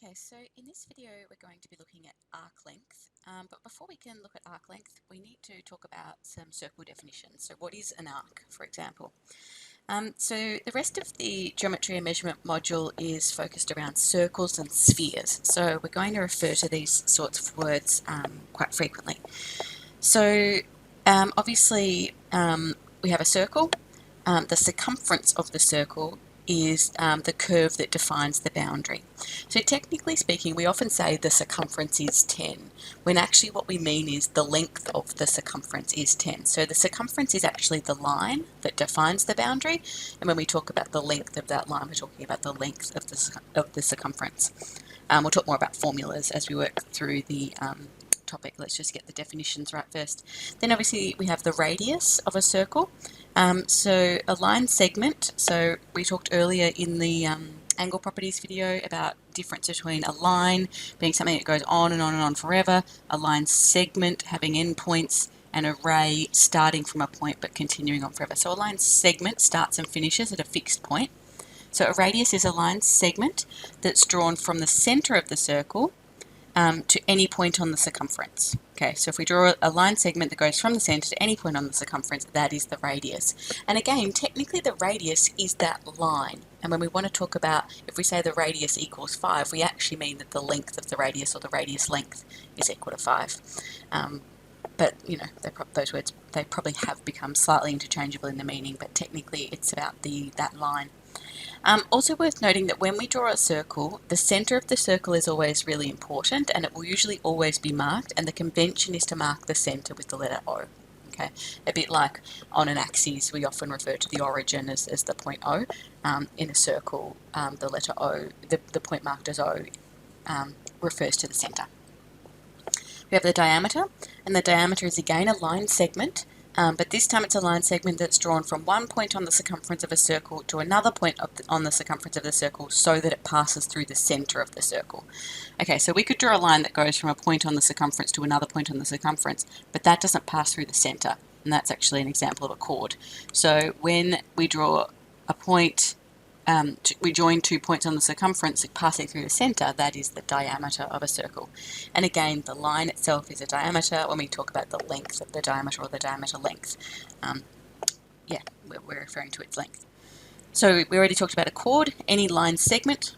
Okay, so in this video we're going to be looking at arc length, but before we can look at arc length we need to talk about some circle definitions. So what is an arc, for example? So the rest of the geometry and measurement module is focused around circles and spheres, so we're going to refer to these sorts of words quite frequently. So obviously we have a circle. The circumference of the circle is the curve that defines the boundary. So technically speaking, we often say the circumference is 10, when actually what we mean is the length of the circumference is 10. So the circumference is actually the line that defines the boundary, and when we talk about the length of that line, we're talking about the length of the circumference. We'll talk more about formulas as we work through the topic. Let's just get the definitions right first. Then obviously we have the radius of a circle. So a line segment, so we talked earlier in the angle properties video about difference between a line being something that goes on and on and on forever, a line segment having endpoints, and a ray starting from a point but continuing on forever. So a line segment starts and finishes at a fixed point. So a radius is a line segment that's drawn from the center of the circle to any point on the circumference. Okay, so if we draw a line segment that goes from the center to any point on the circumference, that is the radius. And again, technically the radius is that line. And when we want to talk about, if we say the radius equals 5, we actually mean that the length of the radius, or the radius length, is equal to 5. But, you know, those words, they probably have become slightly interchangeable in the meaning, but technically it's about that line. Also worth noting that when we draw a circle, the center of the circle is always really important, and it will usually always be marked, and the convention is to mark the center with the letter O. Okay, a bit like on an axis we often refer to the origin as the point O. In a circle, the letter O, the point marked as O, refers to the center. We have the diameter, and the diameter is again a line segment. But this time it's a line segment that's drawn from one point on the circumference of a circle to another point on the circumference of the circle, so that it passes through the center of the circle. Okay, so we could draw a line that goes from a point on the circumference to another point on the circumference, but that doesn't pass through the center, and that's actually an example of a chord. So when we draw a point, we join 2 points on the circumference passing through the center, that is the diameter of a circle. And again, the line itself is a diameter when we talk about the length of the diameter, or the diameter length. We're referring to its length. So we already talked about a chord, any line segment,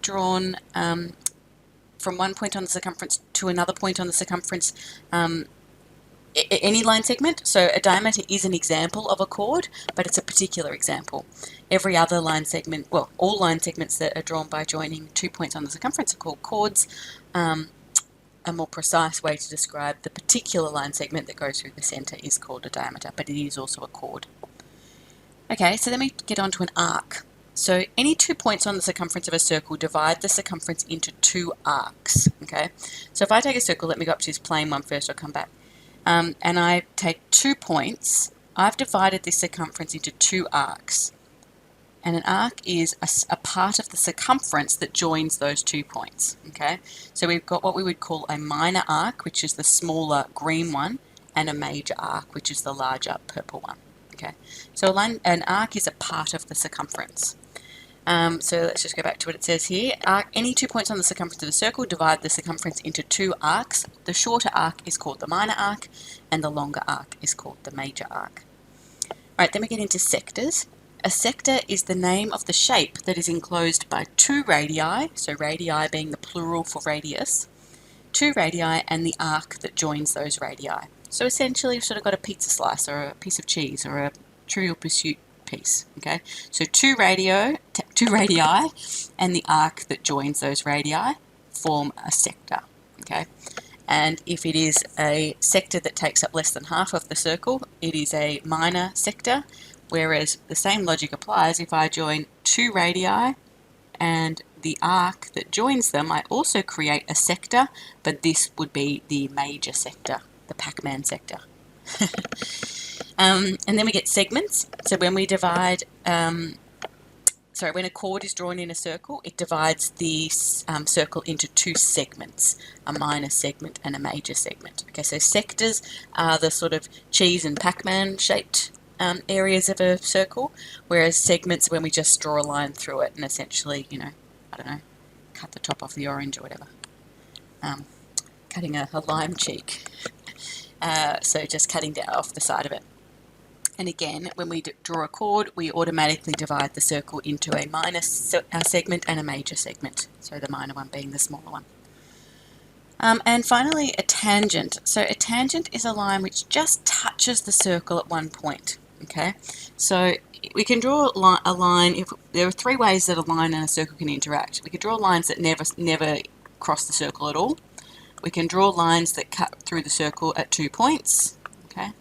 drawn from one point on the circumference to another point on the circumference. Any line segment, so a diameter is an example of a chord, but it's a particular example. Every other line segment, well, all line segments that are drawn by joining 2 points on the circumference are called chords. A more precise way to describe the particular line segment that goes through the center is called a diameter, but it is also a chord. Okay, so then we get on to an arc. So any 2 points on the circumference of a circle divide the circumference into 2 arcs. Okay, so if I take a circle, let me go up to this plain one first, I'll come back. And I take 2 points, I've divided this circumference into 2 arcs. And an arc is a part of the circumference that joins those 2 points. Okay, so we've got what we would call a minor arc, which is the smaller green one, and a major arc, which is the larger purple one. Okay, so an arc is a part of the circumference. So let's just go back to what it says here. Any 2 points on the circumference of a circle divide the circumference into 2 arcs. The shorter arc is called the minor arc, and the longer arc is called the major arc. Right, then we get into sectors. A sector is the name of the shape that is enclosed by 2 radii, so radii being the plural for radius, 2 radii and the arc that joins those radii. So essentially you've sort of got a pizza slice, or a piece of cheese, or a Trivial Pursuit piece. Okay, so 2 radii and the arc that joins those radii form a sector. Okay, and if it is a sector that takes up less than half of the circle, it is a minor sector. Whereas the same logic applies if I join 2 radii and the arc that joins them, I also create a sector, but this would be the major sector, the Pac-Man sector. And then we get segments. So when we divide, when a chord is drawn in a circle, it divides the circle into 2 segments, a minor segment and a major segment. Okay, so sectors are the sort of cheese and Pac-Man shaped areas of a circle, whereas segments are when we just draw a line through it and essentially, you know, I don't know, cut the top off the orange or whatever. Cutting a lime cheek. So just cutting down off the side of it. And again, when we draw a chord, we automatically divide the circle into a minor segment and a major segment. So the minor one being the smaller one. And finally, a tangent. So a tangent is a line which just touches the circle at one point. Okay, so we can draw a line. If there are three ways that a line and a circle can interact. We can draw lines that never cross the circle at all. We can draw lines that cut through the circle at 2 points. Okay,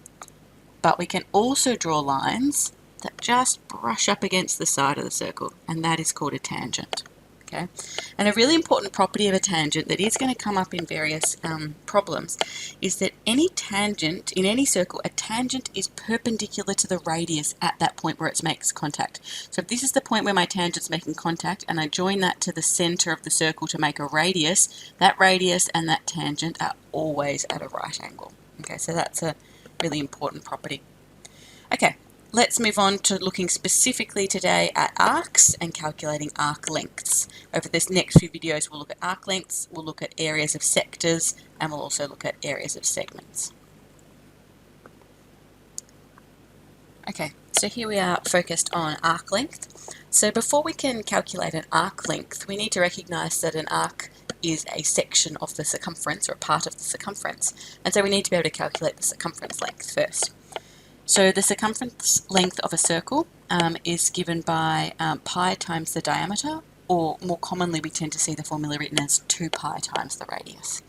but we can also draw lines that just brush up against the side of the circle, and that is called a tangent. Okay, and a really important property of a tangent that is going to come up in various problems is that any tangent in any circle, a tangent is perpendicular to the radius at that point where it makes contact. So if this is the point where my tangent's making contact and I join that to the center of the circle to make a radius, that radius and that tangent are always at a right angle. Okay, so that's a really important property. Okay, let's move on to looking specifically today at arcs and calculating arc lengths. Over this next few videos, we'll look at arc lengths, we'll look at areas of sectors, and we'll also look at areas of segments. Okay, so here we are focused on arc length. So before we can calculate an arc length, we need to recognize that an arc is a section of the circumference or a part of the circumference. And so we need to be able to calculate the circumference length first. So the circumference length of a circle is given by pi times the diameter, or more commonly we tend to see the formula written as 2 pi times the radius.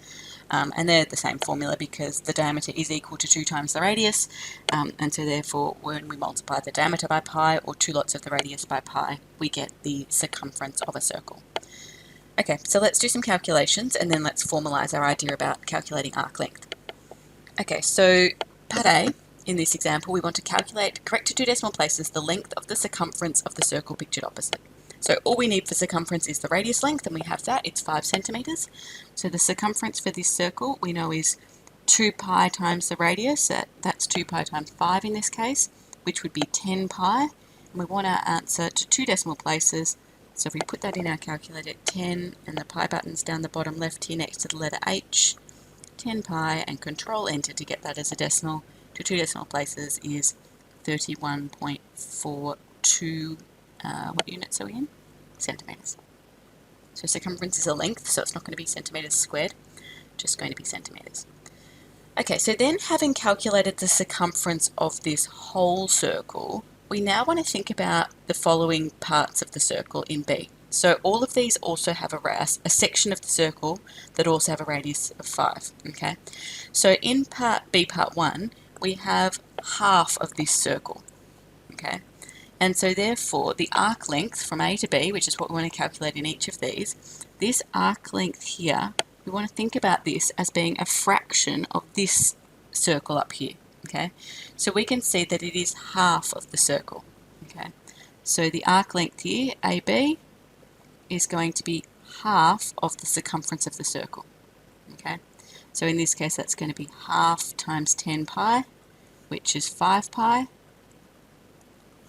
And they're the same formula because the diameter is equal to 2 times the radius, and so therefore when we multiply the diameter by pi or 2 lots of the radius by pi, we get the circumference of a circle. Okay, so let's do some calculations and then let's formalize our idea about calculating arc length. Okay, so part A, in this example, we want to calculate, correct to 2 decimal places, the length of the circumference of the circle pictured opposite. So all we need for circumference is the radius length, and we have that, it's 5 centimeters. So the circumference for this circle we know is 2 pi times the radius, that's 2 pi times 5 in this case, which would be 10 pi. And we want our answer to 2 decimal places, so if we put that in our calculator, 10, and the pi button's down the bottom left here next to the letter H, 10 pi, and control enter to get that as a decimal, to 2 decimal places is 31.42, what units are we in? Centimeters. So circumference is a length, so it's not going to be centimeters squared, just going to be centimeters. Okay, so then having calculated the circumference of this whole circle, we now want to think about the following parts of the circle in B. So all of these also have a section of the circle that also have a radius of 5. Okay, so in part B, part 1, we have half of this circle. Okay, and so therefore the arc length from A to B, which is what we want to calculate in each of these, this arc length here, we want to think about this as being a fraction of this circle up here. Okay, so we can see that it is half of the circle. Okay, so the arc length here, AB, is going to be half of the circumference of the circle. Okay, so in this case that's going to be half times 10 pi, which is 5 pi,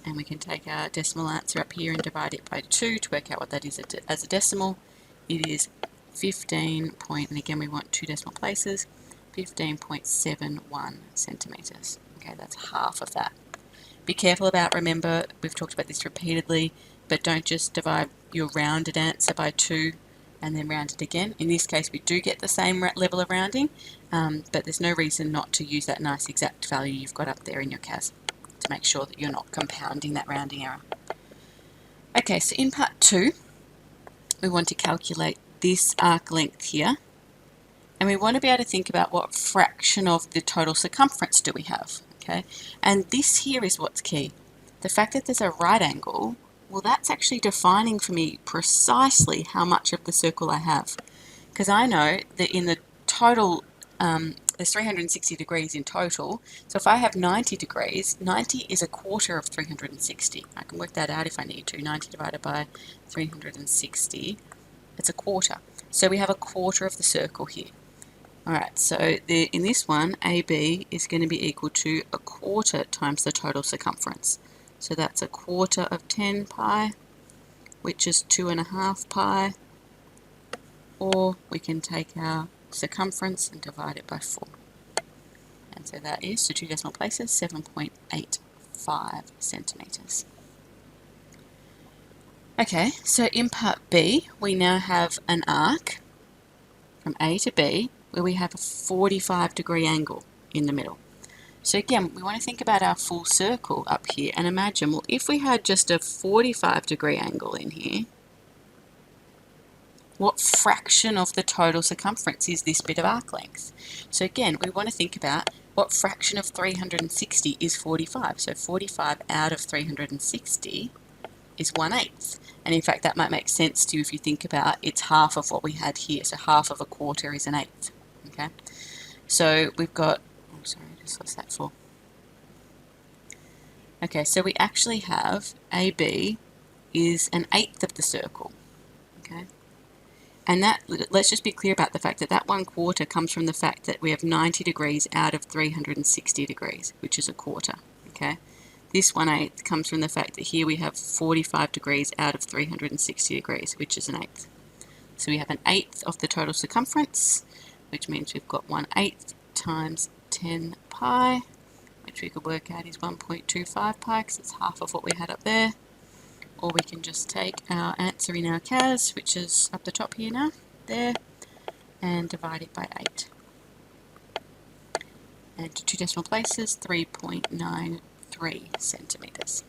and we can take our decimal answer up here and divide it by 2 to work out what that is as a decimal. It is 15 point, and again we want 2 decimal places, 15.71 centimeters. Okay, that's half of that. Be careful about, remember, we've talked about this repeatedly, but don't just divide your rounded answer by 2 and then round it again. In this case we do get the same level of rounding, but there's no reason not to use that nice exact value you've got up there in your CAS to make sure that you're not compounding that rounding error. Okay, so in part 2 we want to calculate this arc length here, and we want to be able to think about what fraction of the total circumference do we have. Okay, and this here is what's key. The fact that there's a right angle, well, that's actually defining for me precisely how much of the circle I have, because I know that in the total there's 360 degrees in total, so if I have 90 degrees, 90 is a quarter of 360. I can work that out if I need to. 90 divided by 360, it's a quarter. So we have a quarter of the circle here. Alright, so in this one, AB is going to be equal to a quarter times the total circumference. So that's a quarter of 10 pi, which is 2.5 pi, or we can take our circumference and divide it by 4. And so that is, to 2 decimal places, 7.85 centimetres. Okay, so in part B, we now have an arc from A to B where we have a 45-degree angle in the middle. So again, we want to think about our full circle up here and imagine, well, if we had just a 45-degree angle in here, what fraction of the total circumference is this bit of arc length? So again, we want to think about what fraction of 360 is 45. So 45 out of 360 is 1/8. And in fact, that might make sense to you if you think about it's half of what we had here. So half of a quarter is an eighth. Okay, so we've got, oh sorry, I just lost that 4. Okay, so we actually have AB is an eighth of the circle. Okay, and that, let's just be clear about the fact that that 1/4 comes from the fact that we have 90 degrees out of 360 degrees, which is a quarter. Okay, this 1/8 comes from the fact that here we have 45 degrees out of 360 degrees, which is an eighth. So we have an eighth of the total circumference, which means we've got 1/8 times 10 pi, which we could work out is 1.25 pi because it's half of what we had up there. Or we can just take our answer in our CAS, which is up the top here now, there, and divide it by 8. And to 2 decimal places, 3.93 centimetres.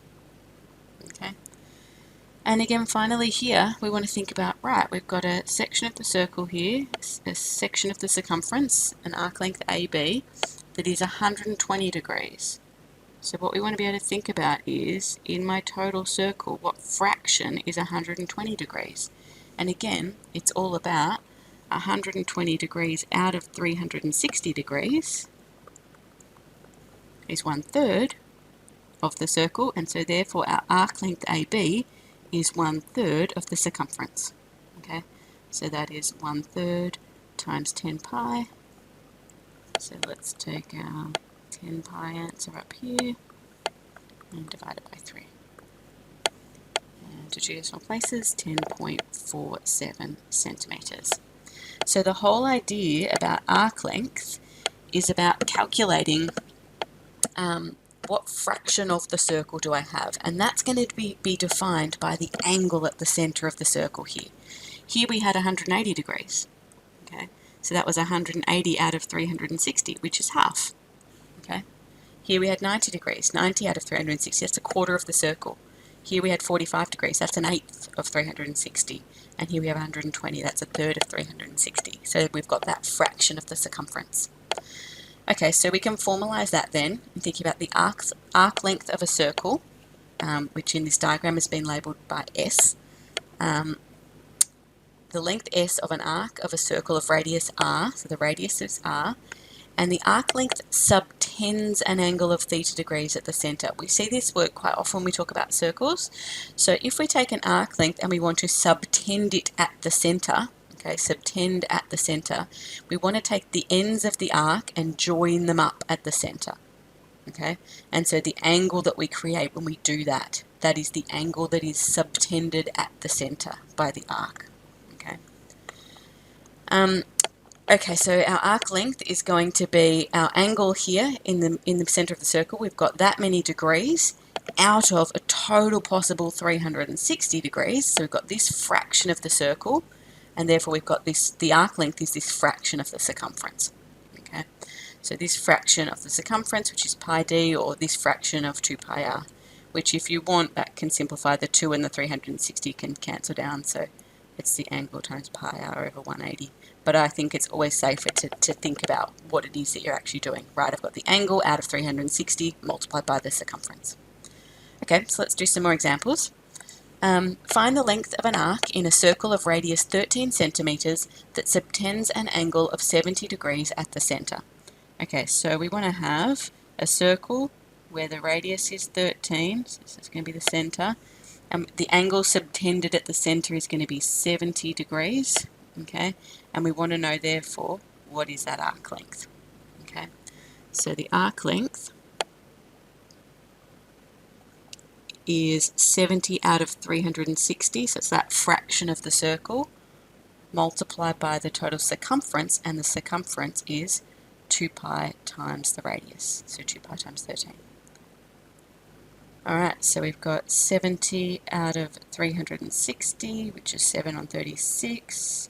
Okay. And again, finally here, we want to think about, right, we've got a section of the circle here, a section of the circumference, an arc length AB, that is 120 degrees. So what we want to be able to think about is, in my total circle, what fraction is 120 degrees? And again, it's all about 120 degrees out of 360 degrees is 1/3 of the circle, and so therefore our arc length AB is 1/3 of the circumference. Okay, so that is 1/3 times 10 pi. So let's take our 10 pi answer up here and divide it by 3. And to 2 decimal places, 10.47 centimetres. So the whole idea about arc length is about calculating what fraction of the circle do I have, and that's going to be defined by the angle at the centre of the circle here. Here we had 180 degrees. Okay, so that was 180 out of 360, which is half. Okay, here we had 90 degrees, 90 out of 360, that's a quarter of the circle. Here we had 45 degrees, that's an eighth of 360, and here we have 120, that's a third of 360. So we've got that fraction of the circumference. Okay, so we can formalize that then, and think about the arc length of a circle, which in this diagram has been labelled by S. The length S of an arc of a circle of radius R, so the radius is R, and the arc length subtends an angle of theta degrees at the centre. We see this work quite often when we talk about circles. So if we take an arc length and we want to subtend it at the centre, okay, subtend at the centre, we want to take the ends of the arc and join them up at the centre. Okay, and so the angle that we create when we do that, that is the angle that is subtended at the centre by the arc. Okay, so our arc length is going to be our angle here in the centre of the circle. We've got that many degrees out of a total possible 360 degrees. So we've got this fraction of the circle, and therefore we've got this, the arc length is this fraction of the circumference. Okay, so this fraction of the circumference, which is pi d, or this fraction of 2 pi r, which if you want, that can simplify. The 2 and the 360 can cancel down, so it's the angle times pi r over 180. But I think it's always safer to think about what it is that you're actually doing. Right, I've got the angle out of 360 multiplied by the circumference. Okay, so let's do some more examples. Find the length of an arc in a circle of radius 13 centimetres that subtends an angle of 70 degrees at the centre. Okay, so we want to have a circle where the radius is 13, so this is going to be the centre. The angle subtended at the centre is going to be 70 degrees. Okay, and we want to know therefore what is that arc length. Okay, so the arc length is 70 out of 360, so it's that fraction of the circle, multiplied by the total circumference, and the circumference is 2 pi times the radius, so 2 pi times 13. Alright, so we've got 70 out of 360, which is 7 on 36,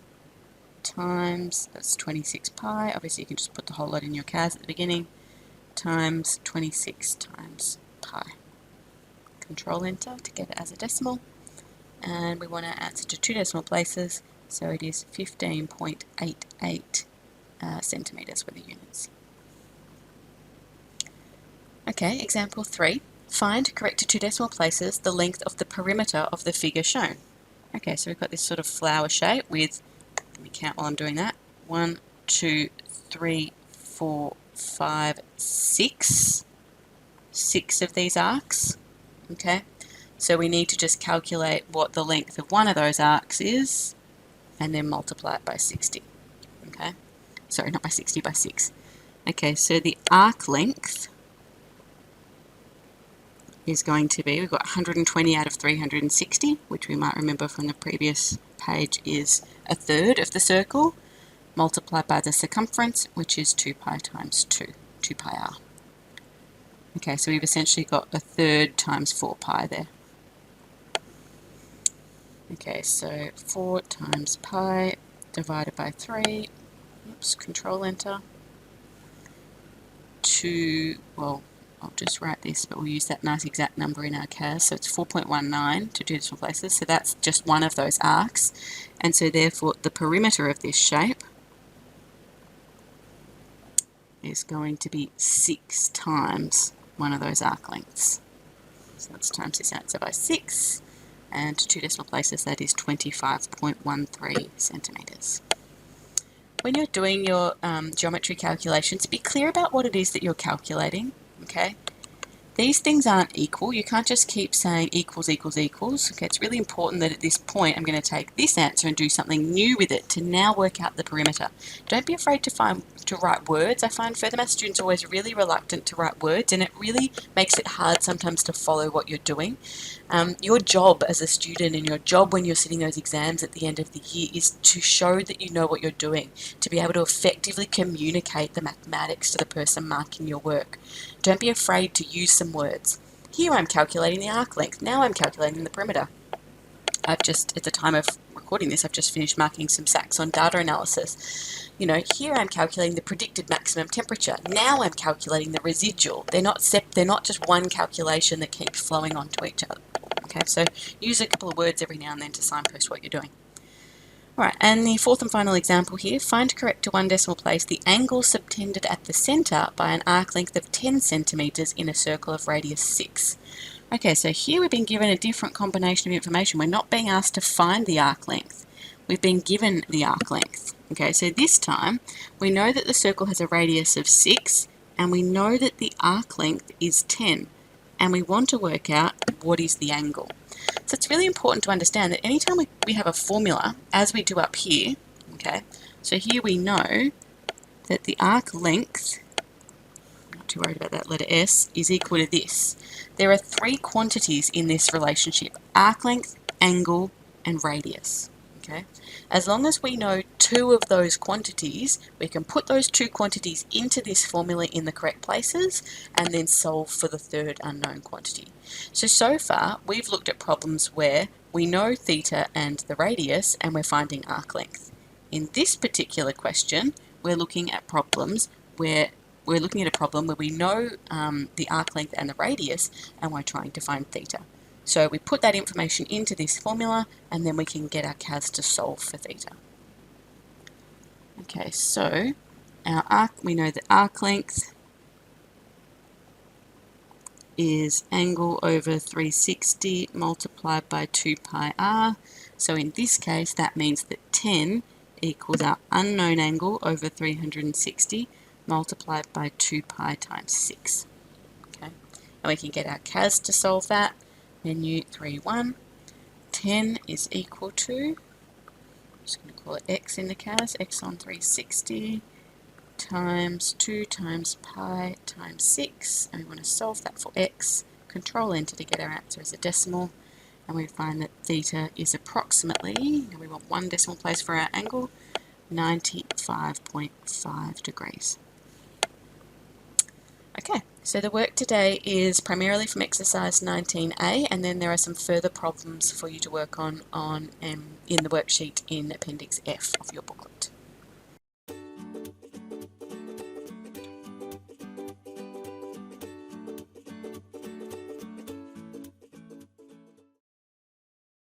times, that's 26 pi, obviously you can just put the whole lot in your CAS at the beginning, times 26 times pi. Control Enter to get it as a decimal, and we want to answer to 2 decimal places, so it is 15.88 centimetres for the units. Okay, example 3. Find, correct to 2 decimal places, the length of the perimeter of the figure shown. Okay, so we've got this sort of flower shape with, let me count while I'm doing that, 1, 2, 3, 4, 5, 6. 6 of these arcs. Okay, so we need to just calculate what the length of one of those arcs is and then multiply it by 60. Okay, sorry, not by 60, by 6. Okay, so the arc length is going to be, we've got 120 out of 360, which we might remember from the previous page is a third of the circle, multiplied by the circumference, which is 2 pi times 2 pi r. Okay, so we've essentially got a third times 4 pi there. Okay, so 4 times pi divided by 3, oops, Control Enter, 2, well, I'll just write this, but we'll use that nice exact number in our CAS, so it's 4.19 to 2 decimal places, so that's just one of those arcs, and so therefore the perimeter of this shape is going to be 6 times one of those arc lengths. So let's times this answer by 6, and to 2 decimal places that is 25.13 centimetres. When you're doing your geometry calculations, be clear about what it is that you're calculating. Okay, these things aren't equal. You can't just keep saying equals, equals, equals. Okay, it's really important that at this point I'm going to take this answer and do something new with it to now work out the perimeter. Don't be afraid to write words. I find further math students are always really reluctant to write words, and it really makes it hard sometimes to follow what you're doing. Your job as a student and your job when you're sitting those exams at the end of the year is to show that you know what you're doing, to be able to effectively communicate the mathematics to the person marking your work. Don't be afraid to use some words. Here I'm calculating the arc length. Now I'm calculating the perimeter. I've just, at the time of recording this, I've just finished marking some sacks on data analysis. You know, here I'm calculating the predicted maximum temperature. Now I'm calculating the residual. They're not just one calculation that keeps flowing onto each other. Okay, so use a couple of words every now and then to signpost what you're doing. Alright, and the fourth and final example here, find correct to 1 decimal place the angle subtended at the centre by an arc length of 10 centimetres in a circle of radius 6. Okay, so here we've been given a different combination of information. We're not being asked to find the arc length. We've been given the arc length. Okay, so this time we know that the circle has a radius of 6 and we know that the arc length is 10, and we want to work out what is the angle. So it's really important to understand that anytime we have a formula, as we do up here, okay, so here we know that the arc length, I'm not too worried about that letter S, is equal to this. There are 3 quantities in this relationship: arc length, angle, and radius. Okay, as long as we know 2 of those quantities, we can put those 2 quantities into this formula in the correct places and then solve for the third unknown quantity. So far we've looked at problems where we know theta and the radius and we're finding arc length. In this particular question, we're looking at problems where we know the arc length and the radius, and we're trying to find theta. So we put that information into this formula and then we can get our CAS to solve for theta. Okay, so our arc, we know that arc length is angle over 360 multiplied by 2 pi r. So in this case that means that 10 equals our unknown angle over 360 multiplied by 2 pi times 6. Okay, and we can get our CAS to solve that. Menu 3.1, 10 is equal to, I'm just going to call it x in the CAS, x on 360 times 2 times pi times 6, and we want to solve that for x. Control Enter to get our answer as a decimal, and we find that theta is approximately, and we want one decimal place for our angle, 95.5 degrees. Okay, so the work today is primarily from exercise 19A, and then there are some further problems for you to work on in the worksheet in Appendix F of your booklet.